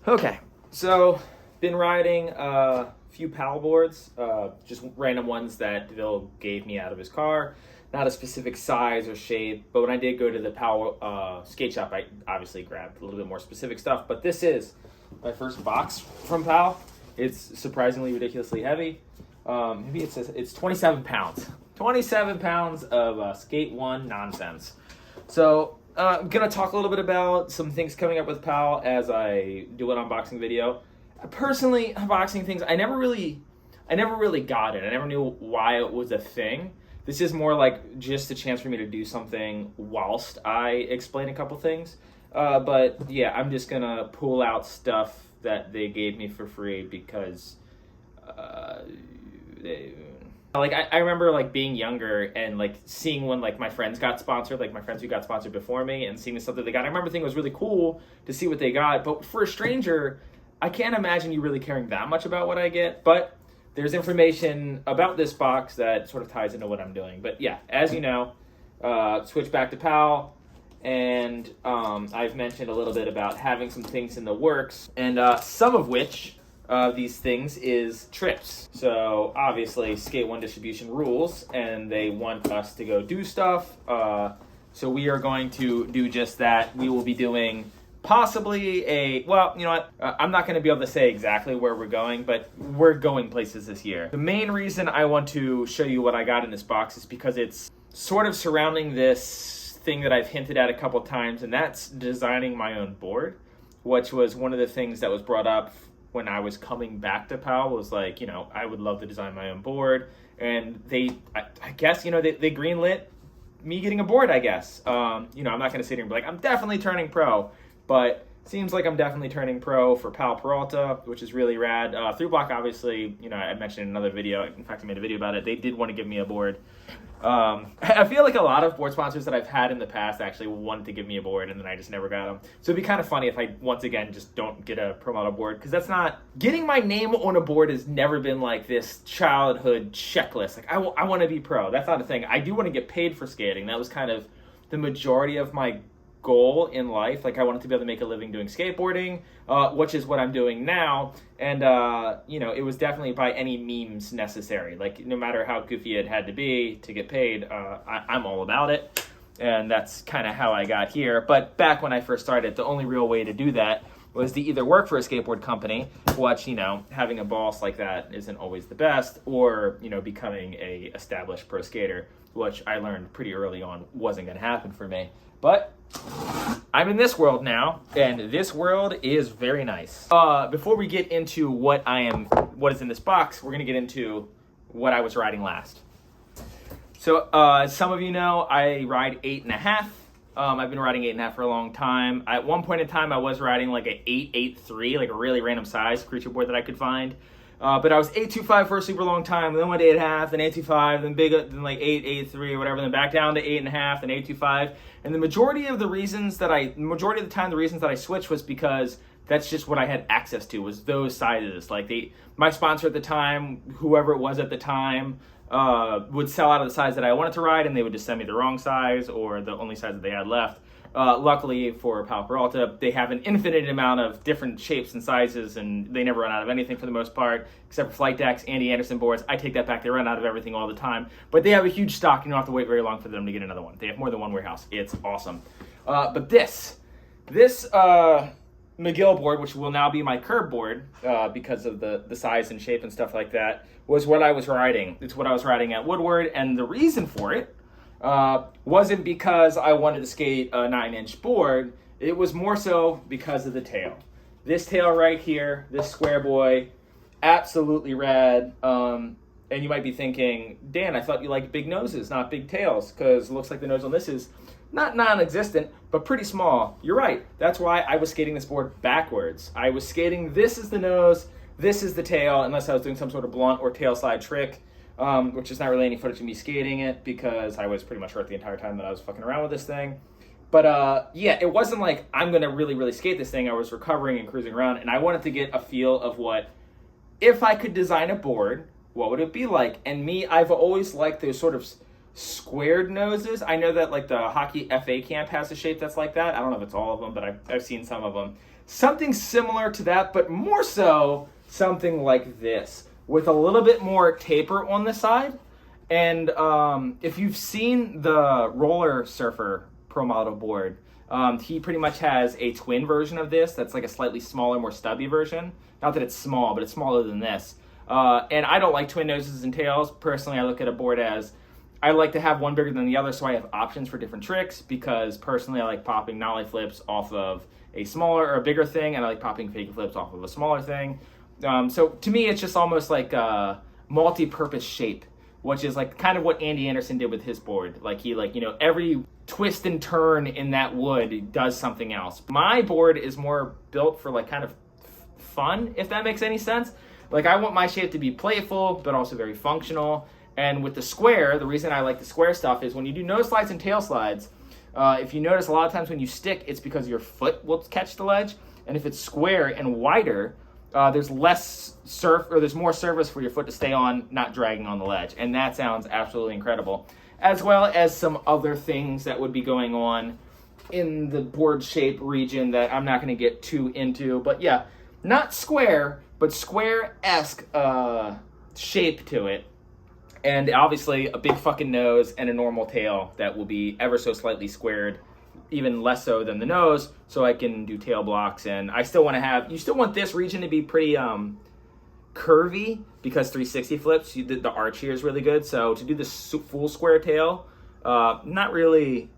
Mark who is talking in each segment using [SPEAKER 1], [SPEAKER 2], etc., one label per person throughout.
[SPEAKER 1] Okay, so been riding a few paddle boards, just random ones that Bill gave me out of his car. Not a specific size or shape, but when I did go to the paddle skate shop, I obviously grabbed a little bit more specific stuff. But this is my first box from PAL. It's surprisingly ridiculously heavy. Maybe it's 27 pounds. 27 pounds of Skate 1 nonsense. So I'm going to talk a little bit about some things coming up with PAL as I do an unboxing video. Personally, unboxing things, I never really got it. I never knew why it was a thing. This is more like just a chance for me to do something whilst I explain a couple things. But yeah, I'm just going to pull out stuff that they gave me for free because I remember like being younger and like seeing when like my friends got sponsored, like my friends who got sponsored before me, and seeing the stuff that they got. I remember thinking it was really cool to see what they got, but for a stranger, I can't imagine you really caring that much about what I get. But there's information about this box that sort of ties into what I'm doing. But yeah, as you know, switch back to PAL, and I've mentioned a little bit about having some things in the works, and some of which these things is trips. So obviously Skate 1 distribution rules, and they want us to go do stuff. So we are going to do just that. We will be doing possibly well, you know what? I'm not going to be able to say exactly where we're going, but we're going places this year. The main reason I want to show you what I got in this box is because it's sort of surrounding this thing that I've hinted at a couple times, and that's designing my own board, which was one of the things that was brought up when I was coming back to PAL. Was like, you know, I would love to design my own board, and I guess, you know, they greenlit me getting a board, I guess. You know, I'm not going to sit here and be like, I'm definitely turning pro, but seems like I'm definitely turning pro for PAL Peralta, which is really rad. Through Block, obviously, you know, I mentioned in another video, in fact, I made a video about it, they did want to give me a board. I feel like a lot of board sponsors that I've had in the past actually wanted to give me a board, and then I just never got them. So it'd be kind of funny if I, once again, just don't get a pro model board, because that's not... Getting my name on a board has never been like this childhood checklist. Like, I want to be pro. That's not a thing. I do want to get paid for skating. That was kind of the majority of my goal in life. Like, I wanted to be able to make a living doing skateboarding, which is what I'm doing now. And you know, it was definitely by any means necessary. Like, no matter how goofy it had to be to get paid, I'm all about it. And that's kind of how I got here. But back when I first started, the only real way to do that was to either work for a skateboard company, which, you know, having a boss like that isn't always the best, or, you know, becoming a established pro skater, which I learned pretty early on wasn't going to happen for me. But I'm in this world now, and this world is very nice. Before we get into what is in this box, we're gonna get into what I was riding last. So, as some of you know, I ride 8.5. I've been riding 8.5 for a long time. At one point in time, I was riding like an 8.83, like a really random size creature board that I could find. But I was 8.25 for a super long time, then went to 8.5, then 8.25, then bigger, then like 8.83 or whatever, then back down to 8.5, then 8.25. And the majority of the reasons that the reasons that I switched was because that's just what I had access to, was those sizes. Like, my sponsor at the time, whoever it was at the time, would sell out of the size that I wanted to ride, and they would just send me the wrong size or the only size that they had left. Luckily for PAL Peralta, they have an infinite amount of different shapes and sizes, and they never run out of anything for the most part, except for flight decks, Andy Anderson boards. I take that back. They run out of everything all the time, but they have a huge stock, and you don't have to wait very long for them to get another one. They have more than one warehouse. It's awesome. But this McGill board, which will now be my curb board because of the size and shape and stuff like that, was what I was riding. It's what I was riding at Woodward, and the reason for it wasn't because I wanted to skate a 9-inch board. It was more so because of the tail. This tail right here, this square boy, absolutely rad. And you might be thinking, Dan, I thought you liked big noses, not big tails, because it looks like the nose on this is not non-existent, but pretty small. You're right. That's why I was skating this board backwards. I was skating, this is the nose, this is the tail, unless I was doing some sort of blunt or tail slide trick. Which is not really any footage of me skating it because I was pretty much hurt the entire time that I was fucking around with this thing. But yeah, it wasn't like I'm going to really skate this thing. I was recovering and cruising around, and I wanted to get a feel of what, if I could design a board, what would it be like? And me, I've always liked those sort of squared noses. I know that like the hockey FA camp has a shape that's like that. I don't know if it's all of them, but I've seen some of them. something similar to that, but more so something like this, with a little bit more taper on the side. And if you've seen the Roller Surfer Pro Model board, he pretty much has a twin version of this that's like a slightly smaller, more stubby version. Not that it's small, but it's smaller than this. And I don't like twin noses and tails. Personally, I look at a board as I like to have one bigger than the other so I have options for different tricks, because personally I like popping nollie flips off of a smaller or a bigger thing, and I like popping fake flips off of a smaller thing. So to me, it's just almost like a multi-purpose shape, which is like kind of what Andy Anderson did with his board. Like he every twist and turn in that wood does something else. My board is more built for like kind of fun, if that makes any sense. Like I want my shape to be playful, but also very functional. And with the square, the reason I like the square stuff is when you do nose slides and tail slides, if you notice a lot of times when you stick, it's because your foot will catch the ledge. And if it's square and wider, there's there's more surface for your foot to stay on, not dragging on the ledge. And that sounds absolutely incredible. As well as some other things that would be going on in the board shape region that I'm not going to get too into. But yeah, not square, but square-esque shape to it. And obviously a big fucking nose and a normal tail that will be ever so slightly squared, even less so than the nose, so I can do tail blocks. And I still want to you still want this region to be pretty curvy, because 360 flips, the arch here is really good. So to do this full square tail, not really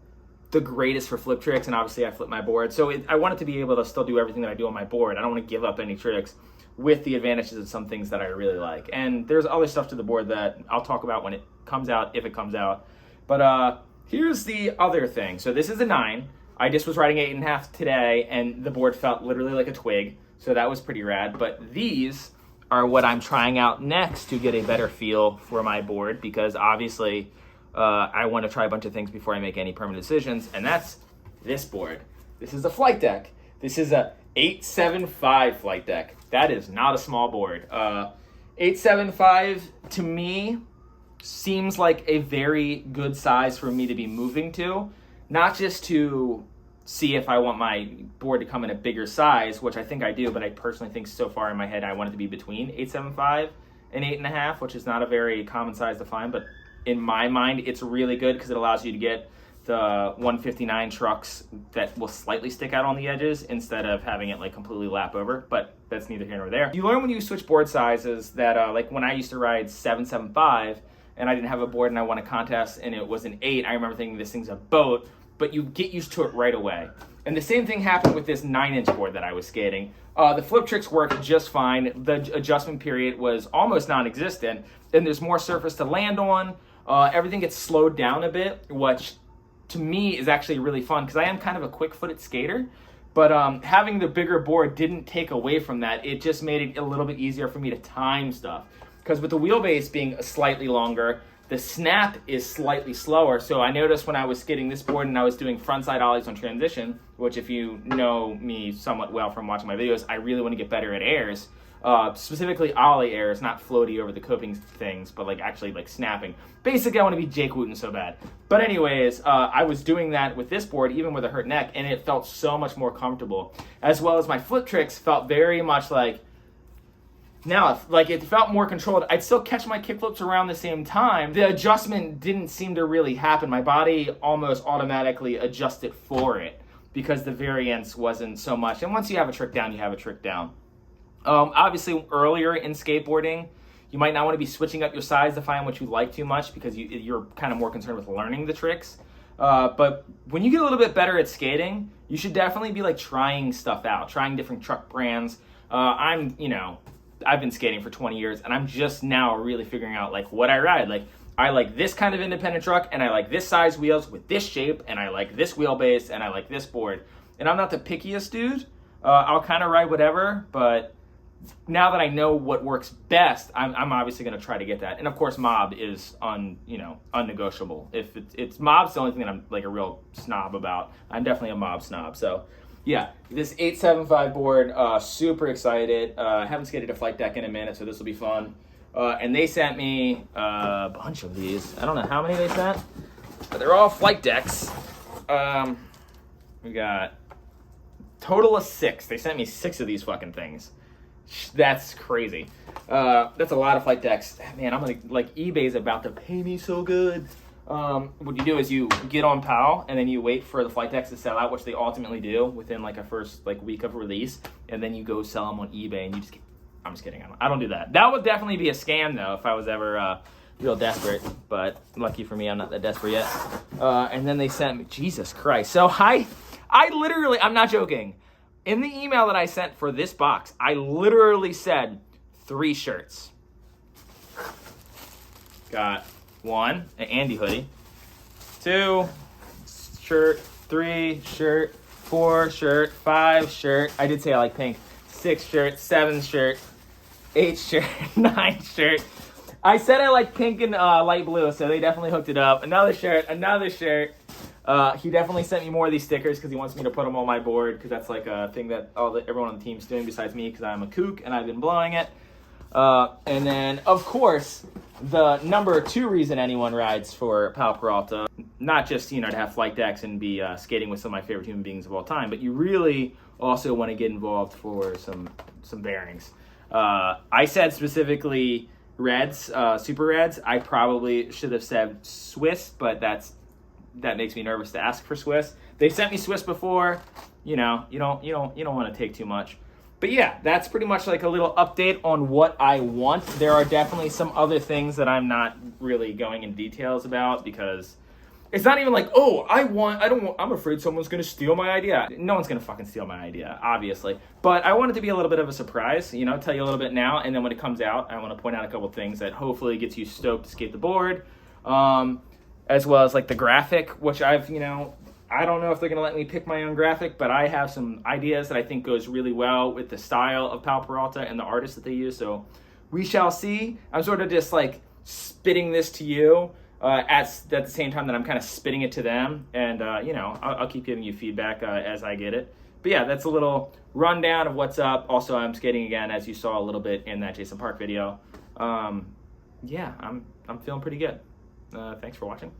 [SPEAKER 1] the greatest for flip tricks, and obviously I flip my board. So I want it to be able to still do everything that I do on my board. I don't want to give up any tricks, with the advantages of some things that I really like. And there's other stuff to the board that I'll talk about when it comes out, if it comes out. But here's the other thing. So this is a 9. I just was riding 8.5 today, and the board felt literally like a twig. So that was pretty rad. But these are what I'm trying out next to get a better feel for my board, because obviously I want to try a bunch of things before I make any permanent decisions. And that's this board. This is a flight deck. This is a 875 flight deck. That is not a small board. 875 to me seems like a very good size for me to be moving to, not just to see if I want my board to come in a bigger size, which I think I do, but I personally think so far in my head I want it to be between 875 and 8.5, which is not a very common size to find, but in my mind it's really good because it allows you to get the 159 trucks that will slightly stick out on the edges instead of having it like completely lap over, but that's neither here nor there. You learn when you switch board sizes that like when I used to ride 775 and I didn't have a board and I won a contest and it was an 8, I remember thinking this thing's a boat, but you get used to it right away. And the same thing happened with this 9-inch board that I was skating. The flip tricks worked just fine. The adjustment period was almost non-existent, and there's more surface to land on. Everything gets slowed down a bit, which to me is actually really fun because I am kind of a quick-footed skater, but having the bigger board didn't take away from that. It just made it a little bit easier for me to time stuff, because with the wheelbase being slightly longer, the snap is slightly slower. So I noticed when I was skating this board and I was doing frontside ollies on transition, which if you know me somewhat well from watching my videos, I really want to get better at airs. Specifically ollie airs, not floaty over the coping things, but like actually like snapping. Basically, I want to be Jake Wooten so bad. But anyways, I was doing that with this board, even with a hurt neck, and it felt so much more comfortable. As well as my flip tricks felt very much like, now, like it felt more controlled. I'd still catch my kickflips around the same time. The adjustment didn't seem to really happen. My body almost automatically adjusted for it because the variance wasn't so much. And once you have a trick down, you have a trick down. Obviously, earlier in skateboarding, you might not want to be switching up your size to find what you like too much because you're kind of more concerned with learning the tricks. But when you get a little bit better at skating, you should definitely be like trying stuff out, trying different truck brands. I've been skating for 20 years and I'm just now really figuring out like what I ride. Like I like this kind of independent truck and I like this size wheels with this shape and I like this wheelbase and I like this board. And I'm not the pickiest dude. I'll kind of ride whatever, but now that I know what works best, I'm obviously going to try to get that. And of course, mob is unnegotiable. If it's mob's the only thing that I'm like a real snob about. I'm definitely a mob snob. So yeah, this 875 board, super excited. Haven't skated a flight deck in a minute, so this will be fun. And they sent me a bunch of these. I don't know how many they sent, but they're all flight decks. We got Total of 6. They sent me 6 of these fucking things. That's crazy. That's a lot of flight decks. Man, I'm gonna, like, eBay's about to pay me so good. What you do is you get on PAL, and then you wait for the flight decks to sell out, which they ultimately do within, like, a first, like, week of release, and then you go sell them on eBay, and you just get, I'm just kidding. I don't do that. That would definitely be a scam, though, if I was ever real desperate, but lucky for me, I'm not that desperate yet. And then they sent me, Jesus Christ. So I literally, I'm not joking. In the email that I sent for this box, I literally said 3 shirts. Got 1, an Andy hoodie. 2, shirt. 3, shirt. 4, shirt. 5, shirt. I did say I like pink. 6 shirt. 7 shirt. 8 shirt. 9 shirt. I said I like pink and light blue, so they definitely hooked it up. Another shirt. Another shirt. He definitely sent me more of these stickers because he wants me to put them on my board because that's like a thing that everyone on the team's doing besides me because I'm a kook and I've been blowing it. And then, of course, the number 2 reason anyone rides for Pal Peralta, not just, to have flight decks and be skating with some of my favorite human beings of all time, but you really also want to get involved for some bearings. I said specifically Reds, Super Reds. I probably should have said Swiss, but that makes me nervous to ask for Swiss. They sent me Swiss before. You don't want to take too much. But yeah, that's pretty much like a little update on what I want. There are definitely some other things that I'm not really going in details about because it's not even like, I'm afraid someone's going to steal my idea. No one's going to fucking steal my idea, obviously. But I want it to be a little bit of a surprise, tell you a little bit now. And then when it comes out, I want to point out a couple things that hopefully gets you stoked to skate the board. As well as like the graphic, which I've, I don't know if they're going to let me pick my own graphic, but I have some ideas that I think goes really well with the style of Pal Peralta and the artists that they use. So we shall see. I'm sort of just like spitting this to you at the same time that I'm kind of spitting it to them. And, I'll keep giving you feedback as I get it. But yeah, that's a little rundown of what's up. Also, I'm skating again, as you saw a little bit in that Jason Park video. I'm feeling pretty good. Thanks for watching.